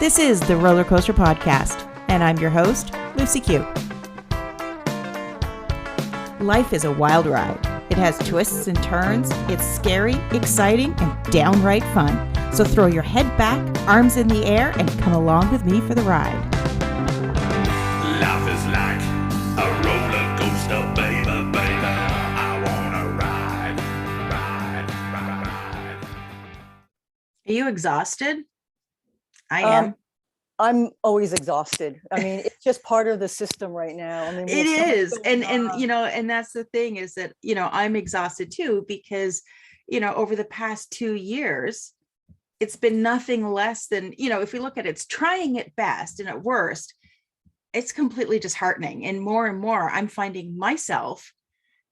This is the Roller Coaster Podcast, and I'm your host, Lucy Q. Life is a wild ride. It has twists and turns. It's scary, exciting, and downright fun. So throw your head back, arms in the air, and come along with me for the ride. Life is like a roller coaster, baby, baby. I wanna ride. Are you exhausted? I am. I'm always exhausted. I mean, it's just part of the system right now. I mean, It is. And you know, and that's the thing is that, you know, I'm exhausted too, because, you know, over the past 2 years, it's been nothing less than, you know, if we look at it, it's trying at best and at worst, it's completely disheartening. And more, I'm finding myself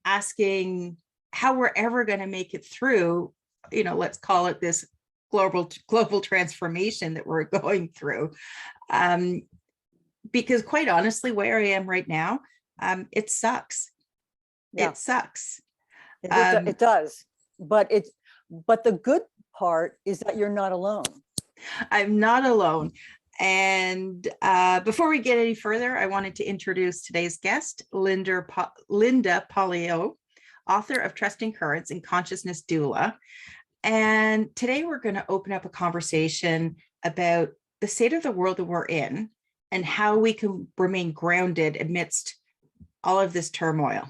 asking how we're ever going to make it through, you know, let's call it this global transformation that we're going through. Because quite honestly, where I am right now, it sucks. Yeah. It sucks. It does. But the good part is that you're not alone. I'm not alone. And before we get any further, I wanted to introduce today's guest, Lynnda Pollio, author of Trusting Currents and Consciousness Doula. And today we're going to open up a conversation about the state of the world that we're in and how we can remain grounded amidst all of this turmoil.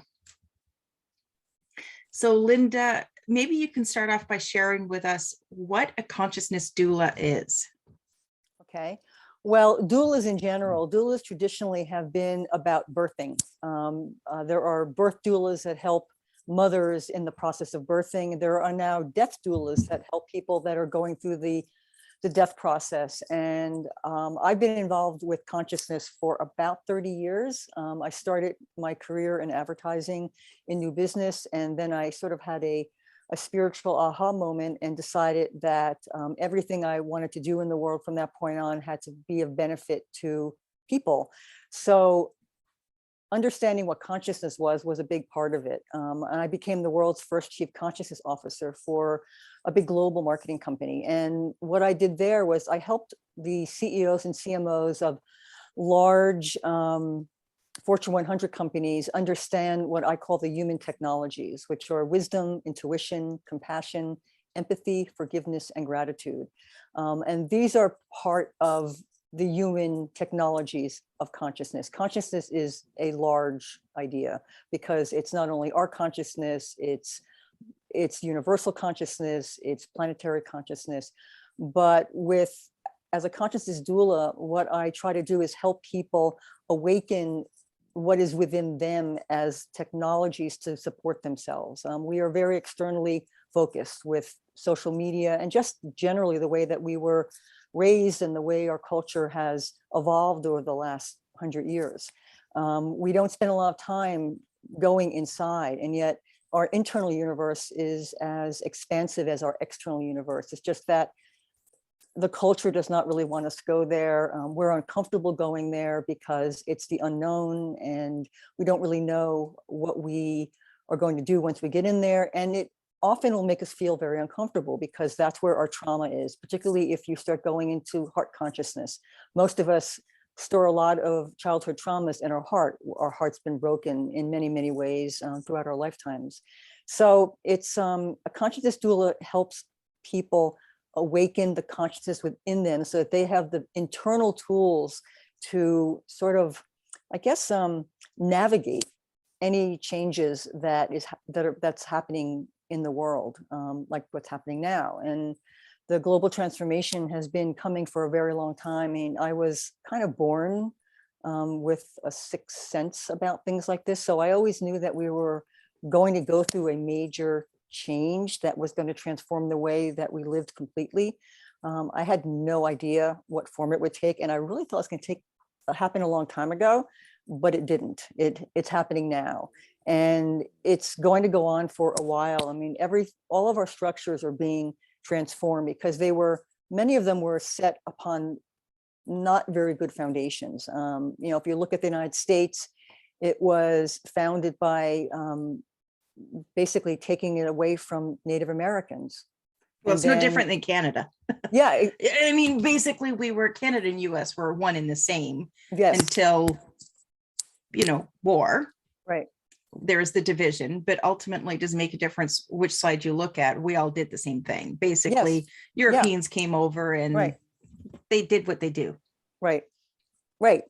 So Lynnda, maybe you can start off by sharing with us what a consciousness doula is. Okay. Well, doulas in general, doulas traditionally have been about birthing. There are birth doulas that help mothers in the process of birthing. There are now death doulas that help people that are going through the death process. And I've been involved with consciousness for about 30 years. I started my career in advertising in new business, and then I sort of had a spiritual aha moment and decided that everything I wanted to do in the world from that point on had to be of benefit to people. So understanding what consciousness was a big part of it. And I became the world's first chief consciousness officer for a big global marketing company. And what I did there was I helped the CEOs and CMOs of large Fortune 100 companies understand what I call the human technologies, which are wisdom, intuition, compassion, empathy, forgiveness, and gratitude. And these are part of the human technologies of consciousness. Consciousness is a large idea because it's not only our consciousness, it's universal consciousness, it's planetary consciousness. But as a consciousness doula, what I try to do is help people awaken what is within them as technologies to support themselves. We are very externally focused with social media and just generally the way that we were raised and the way our culture has evolved over the last 100 years. We don't spend a lot of time going inside, and yet our internal universe is as expansive as our external universe. It's just that the culture does not really want us to go there. We're uncomfortable going there because it's the unknown and we don't really know what we are going to do once we get in there. And it often will make us feel very uncomfortable because that's where our trauma is, particularly if you start going into heart consciousness. Most of us store a lot of childhood traumas in our heart. Our heart's been broken in many, many ways throughout our lifetimes. So it's a consciousness doula helps people awaken the consciousness within them so that they have the internal tools to sort of, I guess, navigate any changes that's happening in the world, like what's happening now. And the global transformation has been coming for a very long time. I mean, I was kind of born with a sixth sense about things like this. So I always knew that we were going to go through a major change that was going to transform the way that we lived completely. I had no idea what form it would take. And I really thought it was going to happen a long time ago, but it didn't. It's happening now. And it's going to go on for a while. I mean, all of our structures are being transformed because many of them were set upon not very good foundations. If you look at the United States, it was founded by basically taking it away from Native Americans. Well, And it's no then, different than Canada. yeah, I mean, basically we were Canada and US were one and the same yes, until, war. right. There's the division, but ultimately it doesn't make a difference which side you look at. We all did the same thing. Yes. Basically, Yeah. Europeans came over and Right. they did what they do. Right. Right.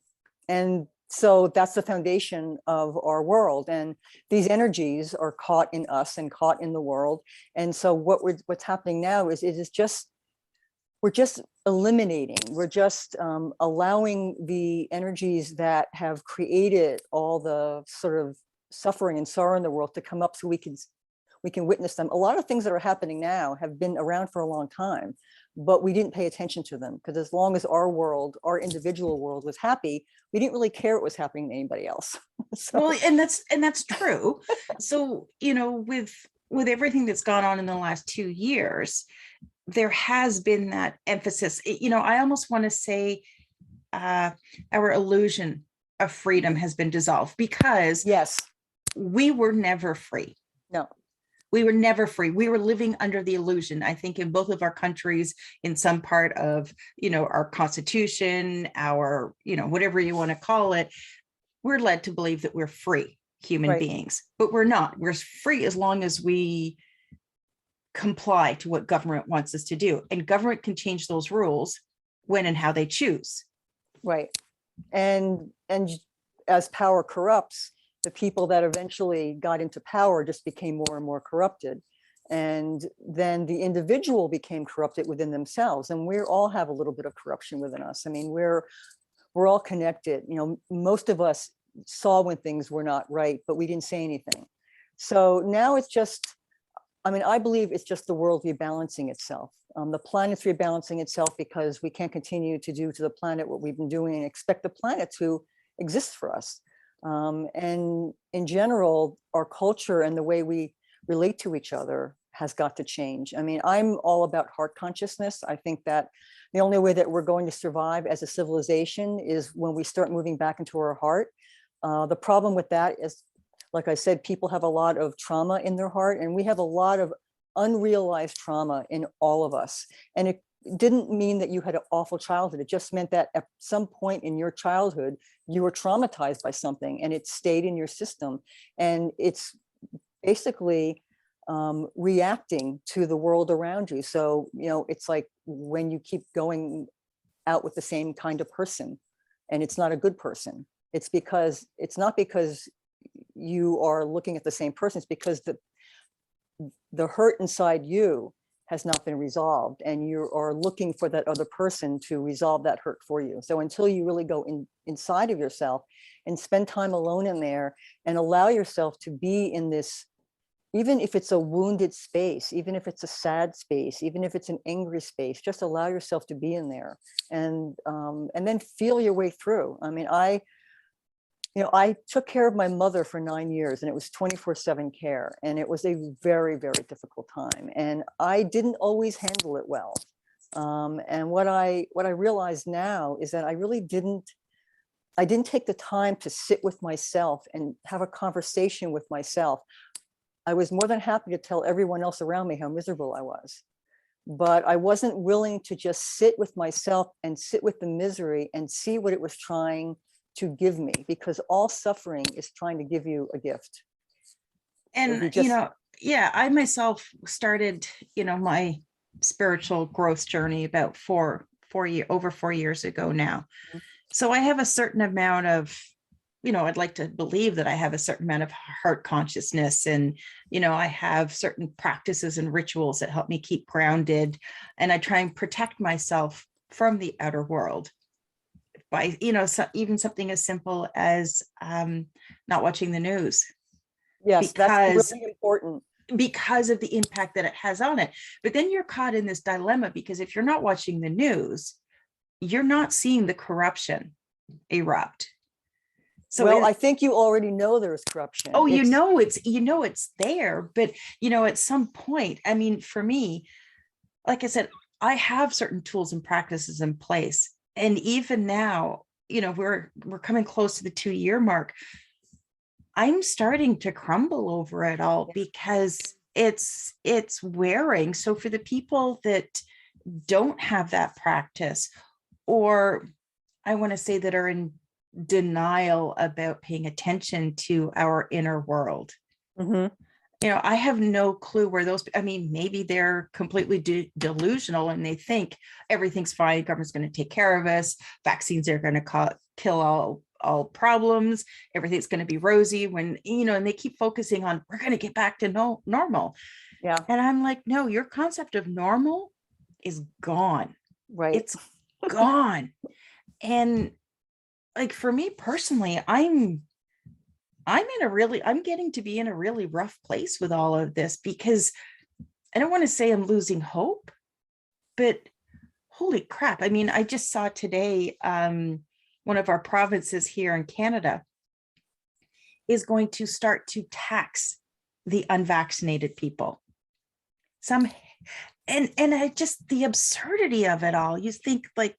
And so that's the foundation of our world. And these energies are caught in us and caught in the world. And so what's happening now is we're just eliminating, we're just allowing the energies that have created all the sort of suffering and sorrow in the world to come up so we can witness them. A lot of things that are happening now have been around for a long time, but we didn't pay attention to them because as long as our world, our individual world was happy, we didn't really care what was happening to anybody else. So, Well, and that's true. So, with everything that's gone on in the last 2 years, there has been that emphasis. I almost want to say our illusion of freedom has been dissolved because yes, we were never free. no, We were never free. We were living under the illusion, I think, in both of our countries, in some part of, our constitution, our, whatever you want to call it, we're led to believe that we're free human right. beings, but we're not. We're free as long as we comply to what government wants us to do. And government can change those rules when and how they choose. Right. And as power corrupts, the people that eventually got into power just became more and more corrupted. And then the individual became corrupted within themselves. And we all have a little bit of corruption within us. I mean, we're all connected. Most of us saw when things were not right, but we didn't say anything. So now it's just, I believe it's just the world rebalancing itself. The planet's rebalancing itself because we can't continue to do to the planet what we've been doing and expect the planet to exist for us. And in general, our culture and the way we relate to each other has got to change. I'm all about heart consciousness. I think that the only way that we're going to survive as a civilization is when we start moving back into our heart. The problem with that is, like I said, people have a lot of trauma in their heart, and we have a lot of unrealized trauma in all of us. And it didn't mean that you had an awful childhood. It just meant that at some point in your childhood, you were traumatized by something and it stayed in your system. And it's basically reacting to the world around you. So, it's like when you keep going out with the same kind of person and it's not a good person, it's not because you are looking at the same person, it's because the hurt inside you has not been resolved and you are looking for that other person to resolve that hurt for you. So until you really go inside of yourself and spend time alone in there and allow yourself to be in this, even if it's a wounded space, even if it's a sad space, even if it's an angry space, just allow yourself to be in there and then feel your way through. I took care of my mother for 9 years and it was 24/7 care. And it was a very, very difficult time. And I didn't always handle it well. And what I realized now is that I didn't take the time to sit with myself and have a conversation with myself. I was more than happy to tell everyone else around me how miserable I was. But I wasn't willing to just sit with myself and sit with the misery and see what it was trying to give me, because all suffering is trying to give you a gift. And, I myself started, my spiritual growth journey about over 4 years ago now. Mhm. So I have a certain amount of, I'd like to believe that I have a certain amount of heart consciousness and, I have certain practices and rituals that help me keep grounded. And I try and protect myself from the outer world by, even something as simple as not watching the news. Yes, that's really important. Because of the impact that it has on it. But then you're caught in this dilemma because if you're not watching the news, you're not seeing the corruption erupt. So I think you already know there's corruption. Oh, it's there, but at some point, for me, like I said, I have certain tools and practices in place. And even now, we're coming close to the 2-year mark. I'm starting to crumble over it all because it's wearing. So for the people that don't have that practice, or I want to say that are in denial about paying attention to our inner world, Mhm. I have no clue where those, I mean, maybe they're completely delusional and they think everything's fine, government's going to take care of us, vaccines are going to kill all problems, everything's going to be rosy, when, and they keep focusing on, we're going to get back to normal. Yeah. And I'm like, no, your concept of normal is gone. Right. It's gone. And like, for me personally, I'm getting to be in a really rough place with all of this, because I don't want to say I'm losing hope, but holy crap. I mean, I just saw today, one of our provinces here in Canada is going to start to tax the unvaccinated people. And I just, the absurdity of it all, you think like,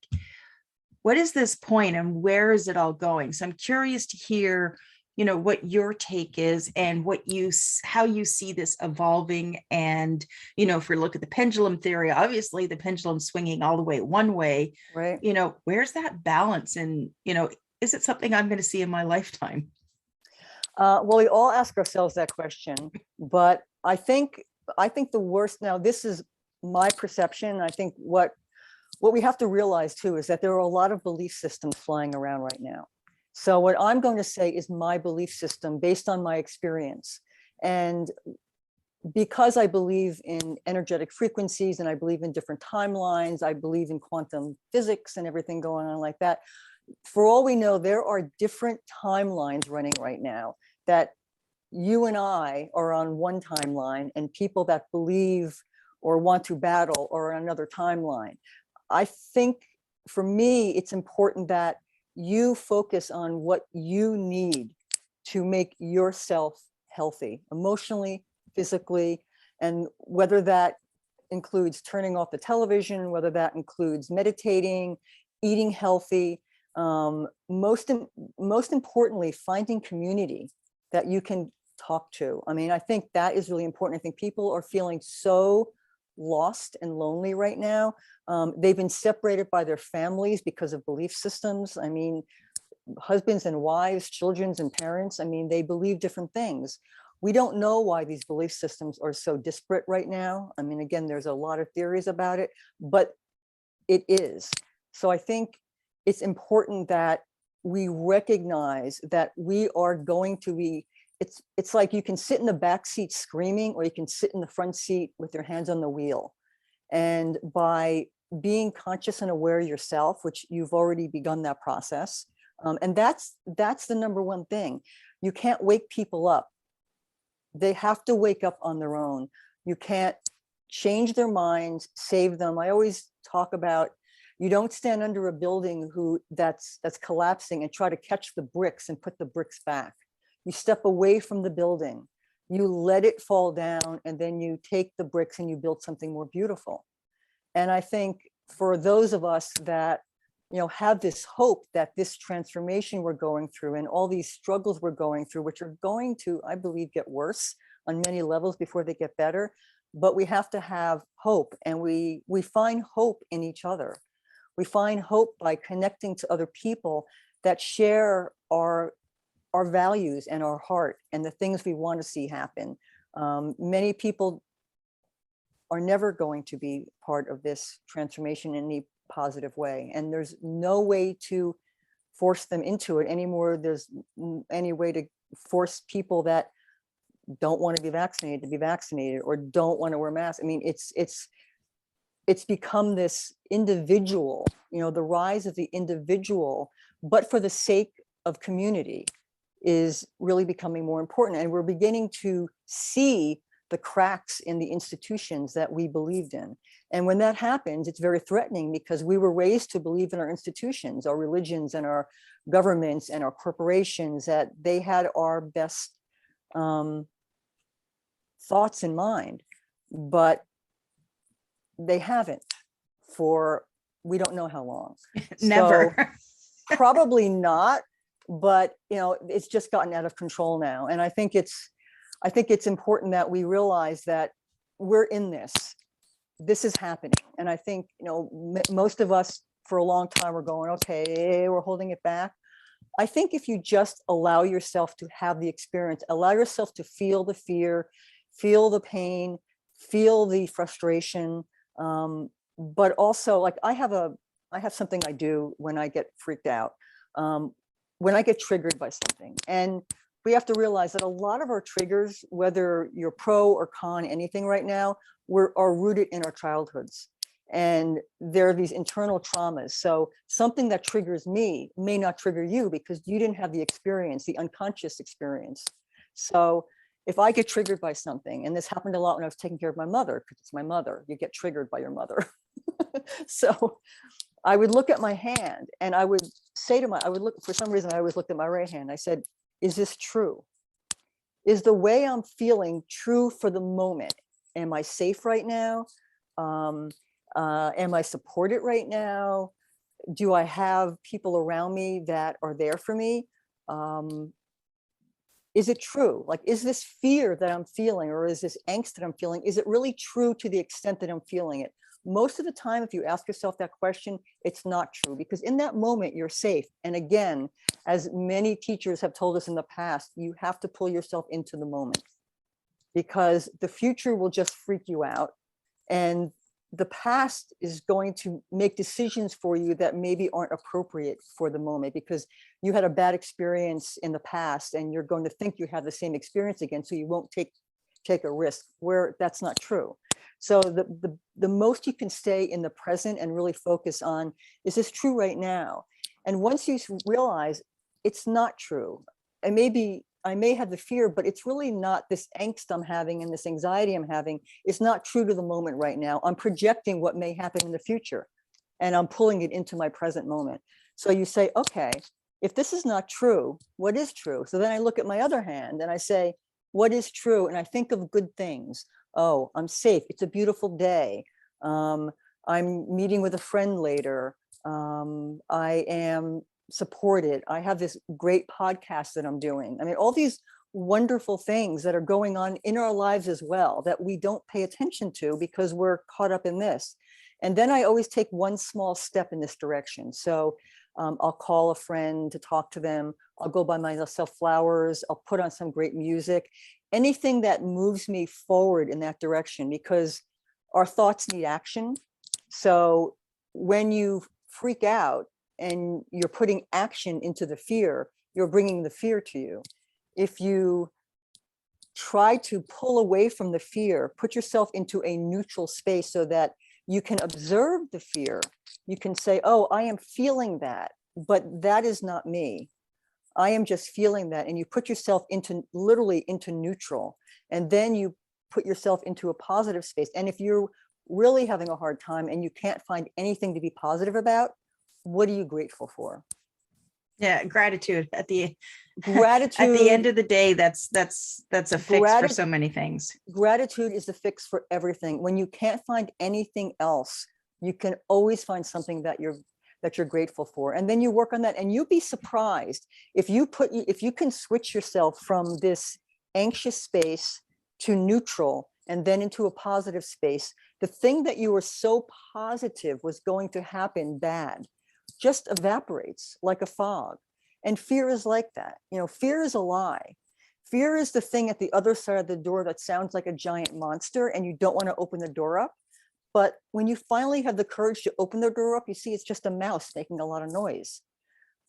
what is this point and where is it all going? So I'm curious to hear, what your take is and how you see this evolving. And, if we look at the pendulum theory, obviously the pendulum's swinging all the way one way, Right. Where's that balance? And, is it something I'm going to see in my lifetime? Well, we all ask ourselves that question, but I think the worst, now this is my perception. I think what we have to realize too is that there are a lot of belief systems flying around right now. So what I'm going to say is my belief system based on my experience. And because I believe in energetic frequencies and I believe in different timelines, I believe in quantum physics and everything going on like that. For all we know, there are different timelines running right now, that you and I are on one timeline and people that believe or want to battle are on another timeline. I think for me, it's important that you focus on what you need to make yourself healthy, emotionally, physically, and whether that includes turning off the television, whether that includes meditating, eating healthy, most importantly, finding community that you can talk to. I mean, I think that is really important. I think people are feeling so lost and lonely right now. They've been separated by their families because of belief systems. I mean, husbands and wives, children and parents, I mean, they believe different things. We don't know why these belief systems are so disparate right now. I mean, again, there's a lot of theories about it, but it is. So I think it's important that we recognize that we are going to be, it's like you can sit in the back seat screaming, or you can sit in the front seat with your hands on the wheel. And by being conscious and aware yourself, which you've already begun that process, and that's the number one thing. You can't wake people up. They have to wake up on their own. You can't change their minds, save them. I always talk about, you don't stand under a building that's collapsing and try to catch the bricks and put the bricks back. You step away from the building, you let it fall down, and then you take the bricks and you build something more beautiful. And I think for those of us that, have this hope that this transformation we're going through and all these struggles we're going through, which are going to, I believe, get worse on many levels before they get better, but we have to have hope, and we find hope in each other. We find hope by connecting to other people that share our values and our heart and the things we want to see happen. Many people are never going to be part of this transformation in any positive way. And there's no way to force them into it anymore. There's any way to force people that don't want to be vaccinated or don't want to wear masks. I mean, it's become this individual, the rise of the individual, but for the sake of community is really becoming more important. And we're beginning to see the cracks in the institutions that we believed in. And when that happens, it's very threatening, because we were raised to believe in our institutions, our religions and our governments and our corporations, that they had our best thoughts in mind, but they haven't for, we don't know how long. Never. So, probably not, but it's just gotten out of control now. And I think I think it's important that we realize that we're in this. This is happening. And I think, most of us for a long time were going, okay, we're holding it back. I think if you just allow yourself to have the experience, allow yourself to feel the fear, feel the pain, feel the frustration, but also, like, I have something I do when I get freaked out, when I get triggered by something. And we have to realize that a lot of our triggers, whether you're pro or con anything right now, are rooted in our childhoods. And there are these internal traumas. So something that triggers me may not trigger you because you didn't have the experience, the unconscious experience. So if I get triggered by something, and this happened a lot when I was taking care of my mother, because it's my mother, you get triggered by your mother. So I would look at my hand and I would say for some reason, I always looked at my right hand. I said, is this true? Is the way I'm feeling true for the moment? Am I safe right now? Am I supported right now? Do I have people around me that are there for me? Is it true? Like, is this fear that I'm feeling, or is this angst that I'm feeling, is it really true to the extent that I'm feeling it? Most of the time, if you ask yourself that question, it's not true, because in that moment you're safe. And again, as many teachers have told us in the past, you have to pull yourself into the moment, because the future will just freak you out. And the past is going to make decisions for you that maybe aren't appropriate for the moment, because you had a bad experience in the past and you're going to think you have the same experience again. So you won't take a risk, where that's not true. So the most you can stay in the present and really focus on, is this true right now? And once you realize it's not true, and maybe I may have the fear, but it's really not, this angst I'm having and this anxiety I'm having is not true to the moment right now. I'm projecting what may happen in the future, and I'm pulling it into my present moment. So you say, okay, if this is not true, what is true? So then I look at my other hand and I say, what is true? And I think of good things. Oh, I'm safe. It's a beautiful day. I'm meeting with a friend later. I am supported. I have this great podcast that I'm doing. I mean, all these wonderful things that are going on in our lives as well, that we don't pay attention to because we're caught up in this. And then I always take one small step in this direction. So I'll call a friend to talk to them. I'll go buy myself flowers. I'll put on some great music, anything that moves me forward in that direction, because our thoughts need action. So when you freak out and you're putting action into the fear, you're bringing the fear to you. If you try to pull away from the fear, put yourself into a neutral space so that you can observe the fear. You can say, oh, I am feeling that, but that is not me. I am just feeling that. And you put yourself literally into neutral, and then you put yourself into a positive space. And if you're really having a hard time and you can't find anything to be positive about, what are you grateful for? Yeah, gratitude at the Gratitude at the end of the day, that's a fix for so many things. Gratitude is the fix for everything. When you can't find anything else, you can always find something that you're grateful for, and then you work on that. And you'll be surprised if you can switch yourself from this anxious space to neutral and then into a positive space. The thing that you were so positive was going to happen bad just evaporates like a fog. And fear is like that. Fear is a lie. Fear is the thing at the other side of the door that sounds like a giant monster, and you don't want to open the door up. But when you finally have the courage to open the door up, you see it's just a mouse making a lot of noise.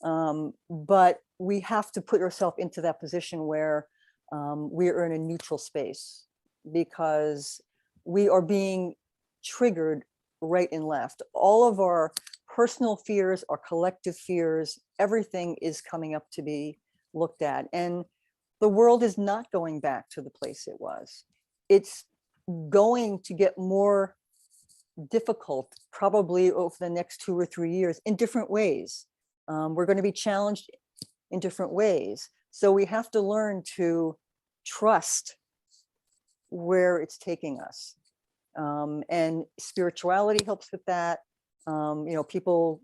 But we have to put ourselves into that position where we are in a neutral space, because we are being triggered right and left. All of our personal fears, our collective fears, everything is coming up to be looked at. And the world is not going back to the place it was. It's going to get more difficult, probably over the next 2 or 3 years, in different ways. We're going to be challenged in different ways. So we have to learn to trust where it's taking us. And spirituality helps with that. People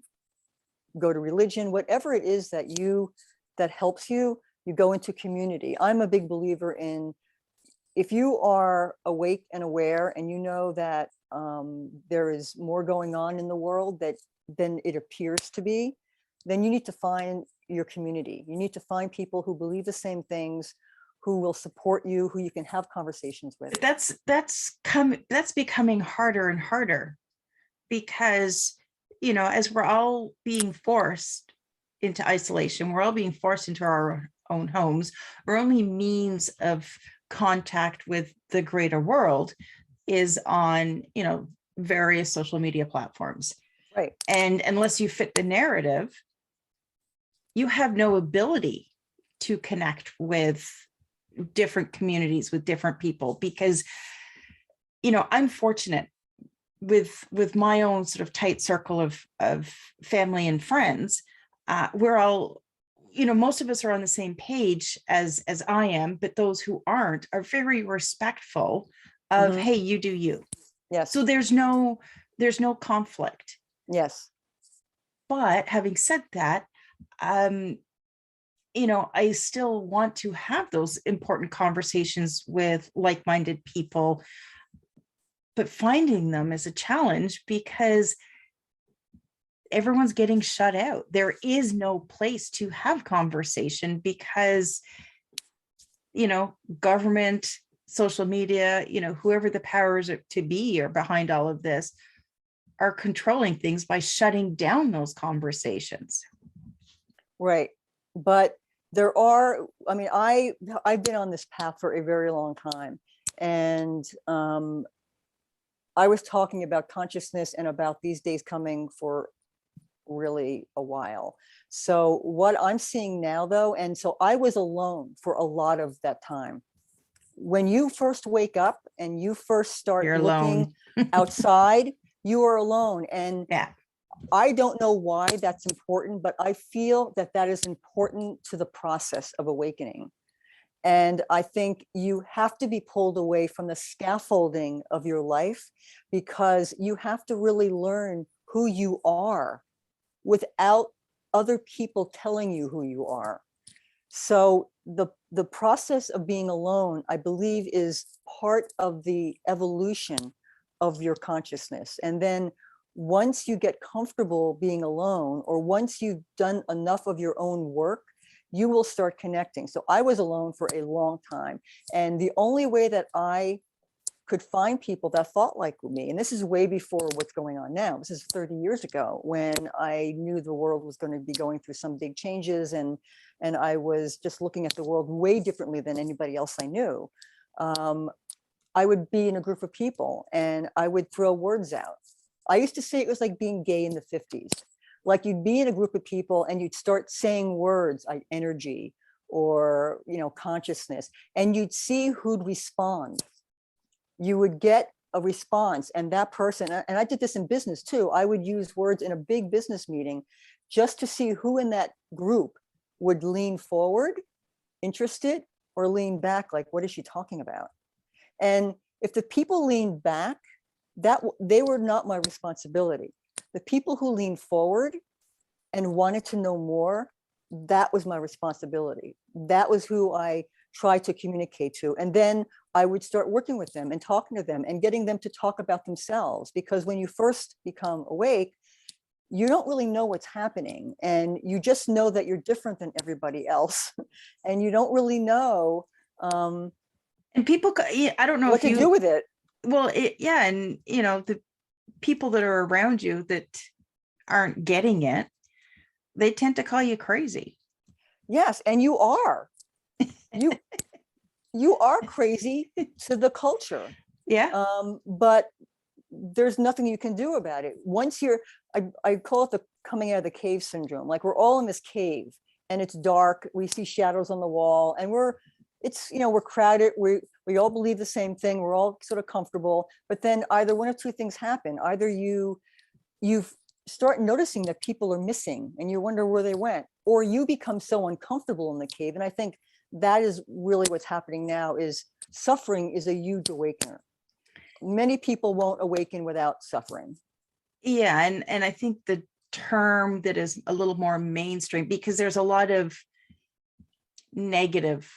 go to religion, whatever it is that helps you, you go into community. I'm a big believer in if you are awake and aware and you know that there is more going on in the world than it appears to be, then you need to find your community. You need to find people who believe the same things, who will support you, who you can have conversations with. That's becoming harder and harder because, you know, as we're all being forced into isolation, we're all being forced into our own homes. Our only means of contact with the greater world is on, you know, various social media platforms. Right. And unless you fit the narrative, you have no ability to connect with different communities, with different people, because, you know, I'm fortunate with my own sort of tight circle of family and friends. We're all, you know, most of us are on the same page as I am, but those who aren't are very respectful of, hey, you do you. Yes. So there's no conflict. Yes. But having said that, you know, I still want to have those important conversations with like-minded people, but finding them is a challenge because everyone's getting shut out. There is no place to have conversation because, you know, government, social media, you know, whoever the powers to be are behind all of this are controlling things by shutting down those conversations. Right. But there are, I mean, I've been on this path for a very long time. And I was talking about consciousness and about these days coming for really a while. So what I'm seeing now though, and so I was alone for a lot of that time. When you first wake up and you first start You're looking alone. outside, you are alone. And Yeah. I don't know why that's important, but I feel that that is important to the process of awakening. And I think you have to be pulled away from the scaffolding of your life because you have to really learn who you are without other people telling you who you are. So the process of being alone, I believe, is part of the evolution of your consciousness. And then once you get comfortable being alone, or once you've done enough of your own work, you will start connecting. So I was alone for a long time. And the only way that I could find people that thought like me, and this is way before what's going on now, this is 30 years ago when I knew the world was going to be going through some big changes, and I was just looking at the world way differently than anybody else I knew. I would be in a group of people and I would throw words out. I used to say it was like being gay in the 50s. Like you'd be in a group of people and you'd start saying words like energy or, you know, consciousness, and you'd see who'd respond. You would get a response, and that person, and I did this in business too, I would use words in a big business meeting just to see who in that group would lean forward, interested, or lean back, like, what is she talking about? And if the people leaned back, that they were not my responsibility. The people who leaned forward and wanted to know more, that was my responsibility. That was who I tried to communicate to. And then I would start working with them and talking to them and getting them to talk about themselves. Because when you first become awake, you don't really know what's happening. And you just know that you're different than everybody else. And you don't really know And people, I don't know what to do with it. Well, yeah. And, you know, the people that are around you that aren't getting it, they tend to call you crazy. Yes. And you are. You are crazy to the culture. Yeah. But there's nothing you can do about it. Once you're, I call it the coming out of the cave syndrome. Like we're all in this cave and it's dark. We see shadows on the wall and it's, you know, we're crowded. We all believe the same thing. We're all sort of comfortable, but then either one of two things happen. Either you start noticing that people are missing and you wonder where they went, or you become so uncomfortable in the cave. And I think that is really what's happening now. Is suffering is a huge awakener. Many people won't awaken without suffering. Yeah. And I think the term that is a little more mainstream, because there's a lot of negative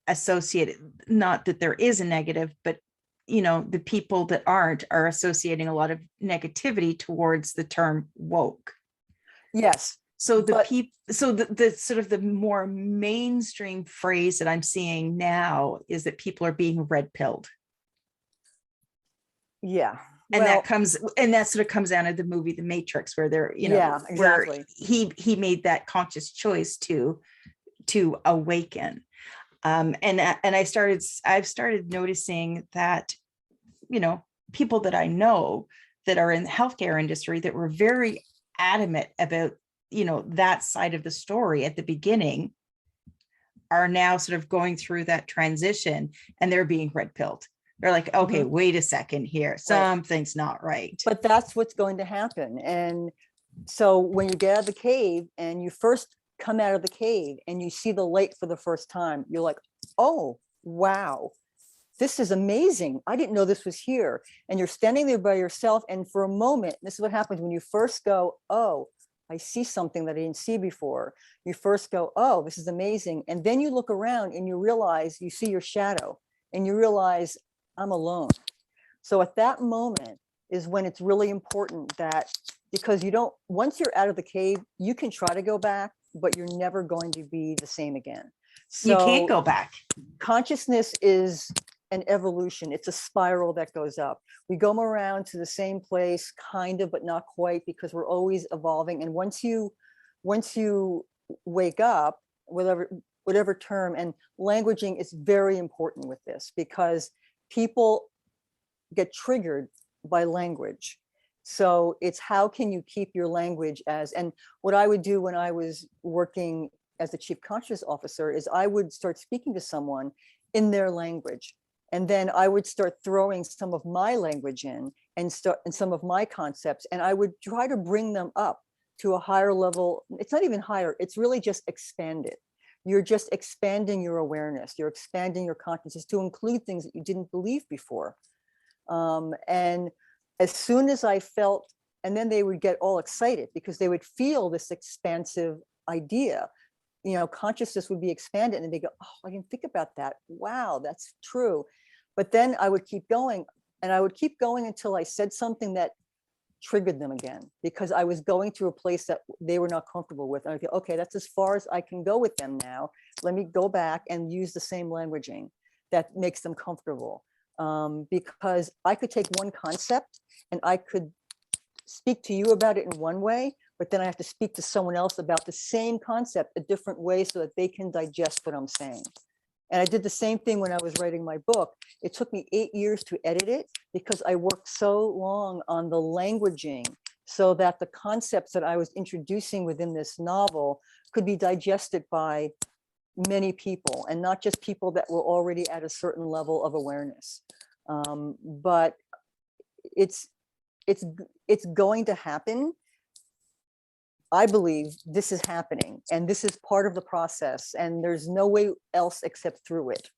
associated, not that there is a negative, but the people that aren't are associating a lot of negativity towards the term woke. Yes. So the sort of the more mainstream phrase that I'm seeing now is that people are being red pilled. Yeah. And well, that sort of comes out of the movie The Matrix, where they're, yeah, exactly. where he made that conscious choice to awaken. And I've started noticing that, people that I know that are in the healthcare industry that were very adamant about, that side of the story at the beginning, are now sort of going through that transition, and they're being red pilled. They're like, okay, wait a second here. Something's not right. But that's what's going to happen. And so when you get out of the cave and you first come out of the cave and you see the light for the first time, you're like, oh, wow, this is amazing. I didn't know this was here. And you're standing there by yourself. And for a moment, this is what happens when you first go, oh, I see something that I didn't see before. You first go, oh, this is amazing. And then you look around and you realize you see your shadow and you realize I'm alone. So at that moment is when it's really important that, because once you're out of the cave, you can try to go back, but you're never going to be the same again. So you can't go back. Consciousness is an evolution. It's a spiral that goes up. We go around to the same place, kind of, but not quite, because we're always evolving. And once you wake up, whatever term, and languaging is very important with this, because people get triggered by language. So it's how can you keep your language and what I would do when I was working as a chief conscious officer is I would start speaking to someone in their language. And then I would start throwing some of my language in and some of my concepts. And I would try to bring them up to a higher level. It's not even higher. It's really just expanded. You're just expanding your awareness. You're expanding your consciousness to include things that you didn't believe before. And as soon as I felt, and then they would get all excited because they would feel this expansive idea. Consciousness would be expanded and they go, oh, I didn't think about that. Wow, that's true. But then I would keep going, and I would keep going until I said something that triggered them again, because I was going to a place that they were not comfortable with. And I go, okay, that's as far as I can go with them now. Let me go back and use the same languaging that makes them comfortable. Because I could take one concept and I could speak to you about it in one way, but then I have to speak to someone else about the same concept a different way so that they can digest what I'm saying. And I did the same thing when I was writing my book. It took me 8 years to edit it because I worked so long on the languaging so that the concepts that I was introducing within this novel could be digested by many people, and not just people that were already at a certain level of awareness. But it's going to happen. I believe this is happening, and this is part of the process, and there's no way else except through it.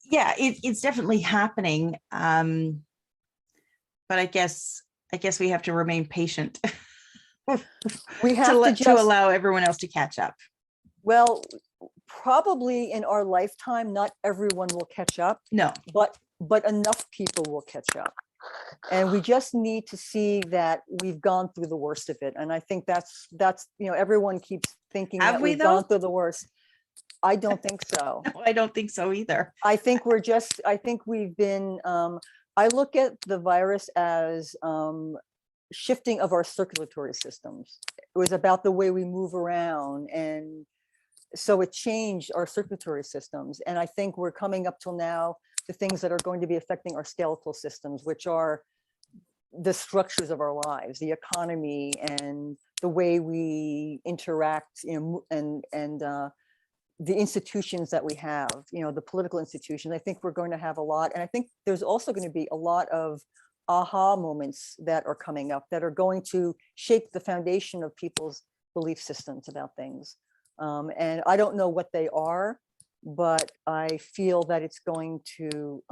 Yeah, it's definitely happening. But I guess we have to remain patient. We have to allow everyone else to catch up. Well, probably in our lifetime, not everyone will catch up. No, but enough people will catch up. And we just need to see that we've gone through the worst of it. And I think that's everyone keeps thinking that we've gone through the worst. I don't think so. No, I don't think so either. I think we've been, I look at the virus as shifting of our circulatory systems. It was about the way we move around, and so it changed our circulatory systems. And I think we're coming up till now the things that are going to be affecting our skeletal systems, which are the structures of our lives, the economy, and the way we interact, and the institutions that we have, the political institutions. I think we're going to have a lot. And I think there's also going to be a lot of aha moments that are coming up that are going to shape the foundation of people's belief systems about things. And I don't know what they are, but I feel that it's going to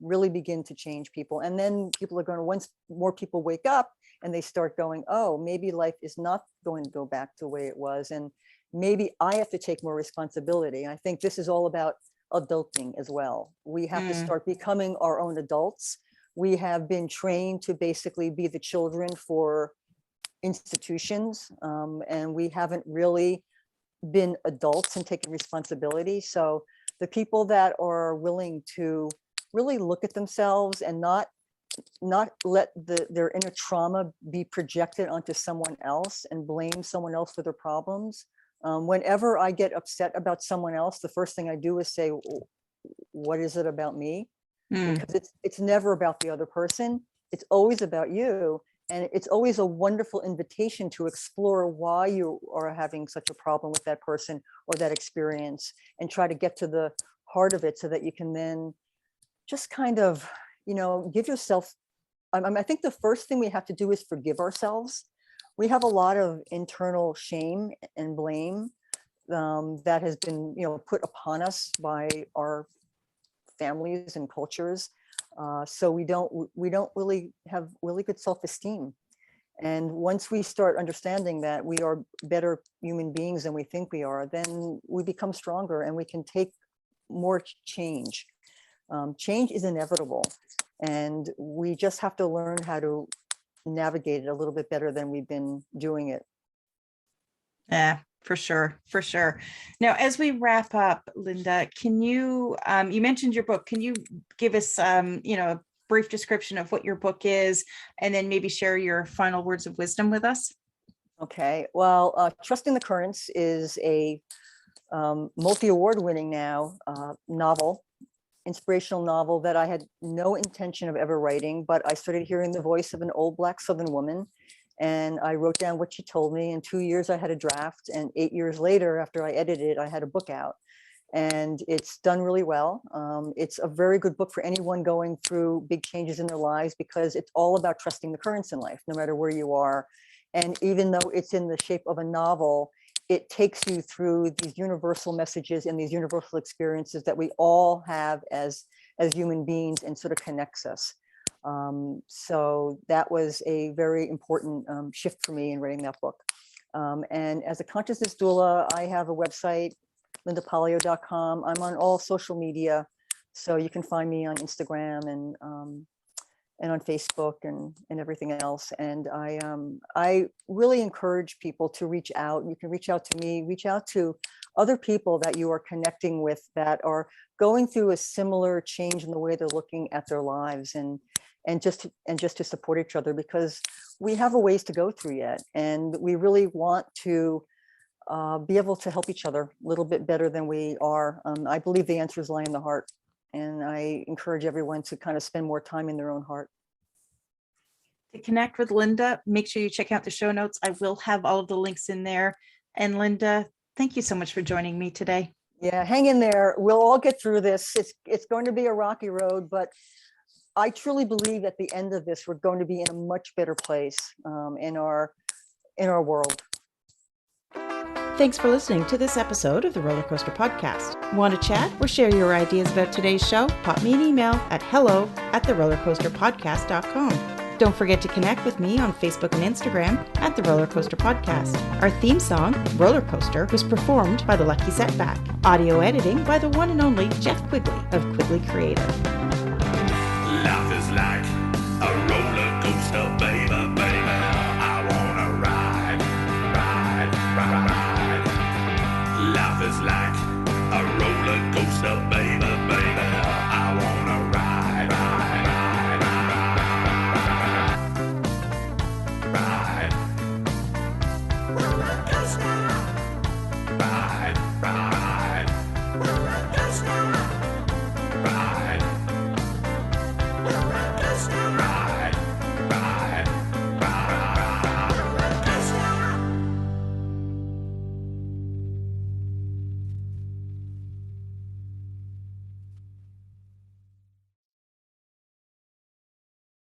really begin to change people. And then people are going to, once more people wake up and they start going, oh, maybe life is not going to go back to the way it was. And maybe I have to take more responsibility. And I think this is all about adulting as well. We have to Mm. start becoming our own adults. We have been trained to basically be the children for institutions, and we haven't really been adults and taken responsibility. So the people that are willing to really look at themselves and not let their inner trauma be projected onto someone else and blame someone else for their problems. Whenever I get upset about someone else, the first thing I do is say, what is it about me? Mm. Because it's never about the other person. It's always about you. And it's always a wonderful invitation to explore why you are having such a problem with that person or that experience, and try to get to the heart of it so that you can then just kind of, give yourself, I think the first thing we have to do is forgive ourselves. We have a lot of internal shame and blame that has been, put upon us by our families and cultures. So we don't really have really good self-esteem. And once we start understanding that we are better human beings than we think we are, then we become stronger and we can take more change. Change is inevitable, and we just have to learn how to navigate it a little bit better than we've been doing it. Yeah, for sure. For sure. Now, as we wrap up, Lynnda, can you, you mentioned your book. Can you give us, a brief description of what your book is, and then maybe share your final words of wisdom with us? Okay. Well, Trusting the Currents is a multi-award winning now novel, inspirational novel that I had no intention of ever writing, but I started hearing the voice of an old Black Southern woman, and I wrote down what she told me. In 2 years, I had a draft, and 8 years later, after I edited it, I had a book out, and it's done really well. It's a very good book for anyone going through big changes in their lives, because it's all about trusting the currents in life, no matter where you are. And even though it's in the shape of a novel, it takes you through these universal messages and these universal experiences that we all have as human beings, and sort of connects us. So that was a very important shift for me in writing that book. And as a consciousness doula, I have a website, lyndapollio.com. I'm on all social media, so you can find me on Instagram and on Facebook and everything else. And I really encourage people to reach out. You can reach out to me, reach out to other people that you are connecting with that are going through a similar change in the way they're looking at their lives, and just to support each other, because we have a ways to go through yet, and we really want to be able to help each other a little bit better than we are. I believe the answers lie in the heart, and I encourage everyone to kind of spend more time in their own heart. To connect with Lynnda, make sure you check out the show notes. I will have all of the links in there. And Lynnda, thank you so much for joining me today. Yeah, hang in there. We'll all get through this. It's going to be a rocky road, but I truly believe at the end of this, we're going to be in a much better place in our world. Thanks for listening to this episode of the Roller Coaster Podcast. Want to chat or share your ideas about today's show? Pop me an email at hello@therollercoasterpodcast.com. Don't forget to connect with me on Facebook and Instagram at The Roller Coaster Podcast. Our theme song, Roller Coaster, was performed by The Lucky Setback. Audio editing by the one and only Jeff Quigley of Quigley Creator. Life is like